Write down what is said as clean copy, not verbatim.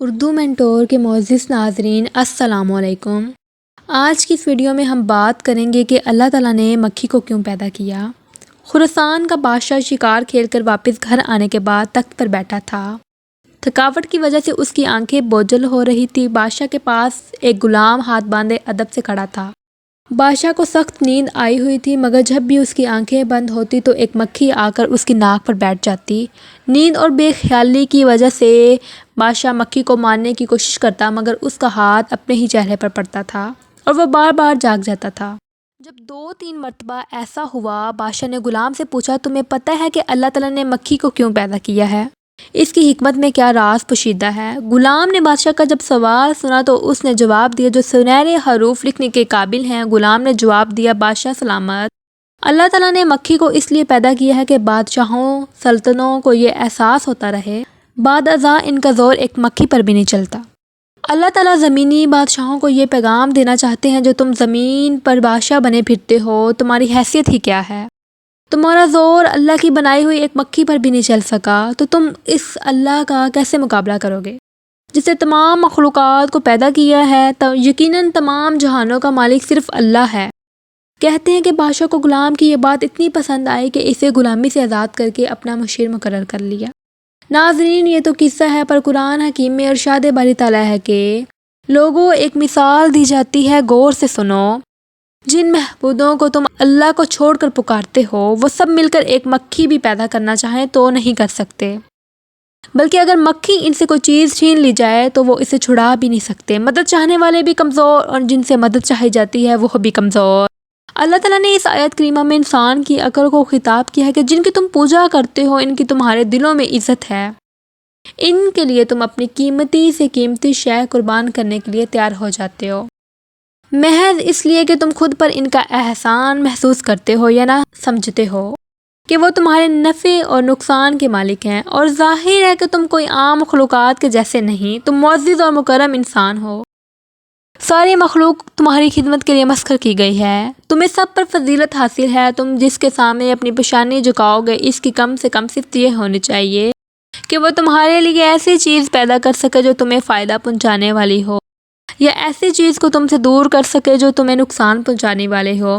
Urdu mentor کے معزز ناظرین السلام علیکم۔ آج کی اس ویڈیو میں ہم بات کریں گے کہ اللہ تعالیٰ نے مکھی کو کیوں پیدا کیا۔ خراسان کا بادشاہ شکار کھیل کر واپس گھر آنے کے بعد تخت پر بیٹھا تھا۔ تھکاوٹ کی وجہ سے اس کی آنکھیں بوجھل ہو رہی تھی۔ بادشاہ کے پاس ایک غلام ہاتھ باندھے ادب سے کھڑا تھا۔ بادشاہ کو سخت نیند آئی ہوئی تھی، مگر جب بھی اس کی آنکھیں بند ہوتی تو ایک مکھی آ کر اس کی ناک پر بیٹھ جاتی۔ نیند اور بے خیالی کی وجہ سے بادشاہ مکھی کو مارنے کی کوشش کرتا، مگر اس کا ہاتھ اپنے ہی چہرے پر پڑتا تھا اور وہ بار بار جاگ جاتا تھا۔ جب 2-3 مرتبہ ایسا ہوا، بادشاہ نے غلام سے پوچھا، تمہیں پتہ ہے کہ اللہ تعالیٰ نے مکھی کو کیوں پیدا کیا ہے؟ اس کی حکمت میں کیا راز پوشیدہ ہے؟ غلام نے بادشاہ کا جب سوال سنا تو اس نے جواب دیا جو سنہرے حروف لکھنے کے قابل ہیں۔ غلام نے جواب دیا، بادشاہ سلامت، اللہ تعالیٰ نے مکھی کو اس لیے پیدا کیا ہے کہ بادشاہوں سلطنوں کو یہ احساس ہوتا رہے بعد ازاں ان کا زور ایک مکھی پر بھی نہیں چلتا۔ اللہ تعالیٰ زمینی بادشاہوں کو یہ پیغام دینا چاہتے ہیں، جو تم زمین پر بادشاہ بنے پھرتے ہو، تمہاری حیثیت ہی کیا ہے؟ تمہارا زور اللہ کی بنائی ہوئی ایک مکھی پر بھی نہیں چل سکا، تو تم اس اللہ کا کیسے مقابلہ کرو گے جس نے تمام مخلوقات کو پیدا کیا ہے؟ یقیناً تمام جہانوں کا مالک صرف اللہ ہے۔ کہتے ہیں کہ بادشاہ کو غلام کی یہ بات اتنی پسند آئی کہ اسے غلامی سے آزاد کر کے اپنا مشیر مقرر کر لیا۔ ناظرین، یہ تو قصہ ہے، پر قرآن حکیم میں ارشاد باری تعالیٰ ہے کہ لوگوں ایک مثال دی جاتی ہے، غور سے سنو۔ جن معبودوں کو تم اللہ کو چھوڑ کر پکارتے ہو، وہ سب مل کر ایک مکھی بھی پیدا کرنا چاہیں تو نہیں کر سکتے، بلکہ اگر مکھی ان سے کوئی چیز چھین لی جائے تو وہ اسے چھڑا بھی نہیں سکتے۔ مدد چاہنے والے بھی کمزور اور جن سے مدد چاہی جاتی ہے وہ بھی کمزور۔ اللہ تعالیٰ نے اس آیت کریمہ میں انسان کی عقل کو خطاب کیا ہے کہ جن کی تم پوجا کرتے ہو، ان کی تمہارے دلوں میں عزت ہے، ان کے لیے تم اپنی قیمتی سے قیمتی شے قربان کرنے کے لیے تیار ہو جاتے ہو، محض اس لیے کہ تم خود پر ان کا احسان محسوس کرتے ہو یا نہ سمجھتے ہو کہ وہ تمہارے نفع اور نقصان کے مالک ہیں۔ اور ظاہر ہے کہ تم کوئی عام مخلوقات کے جیسے نہیں، تم معزز اور مکرم انسان ہو۔ ساری مخلوق تمہاری خدمت کے لیے مسخر کی گئی ہے، تمہیں سب پر فضیلت حاصل ہے۔ تم جس کے سامنے اپنی پیشانی جھکاؤ گے، اس کی کم سے کم صفت یہ ہونی چاہیے کہ وہ تمہارے لیے ایسی چیز پیدا کر سکے جو تمہیں فائدہ پہنچانے والی ہو، یا ایسی چیز کو تم سے دور کر سکے جو تمہیں نقصان پہنچانے والے ہو۔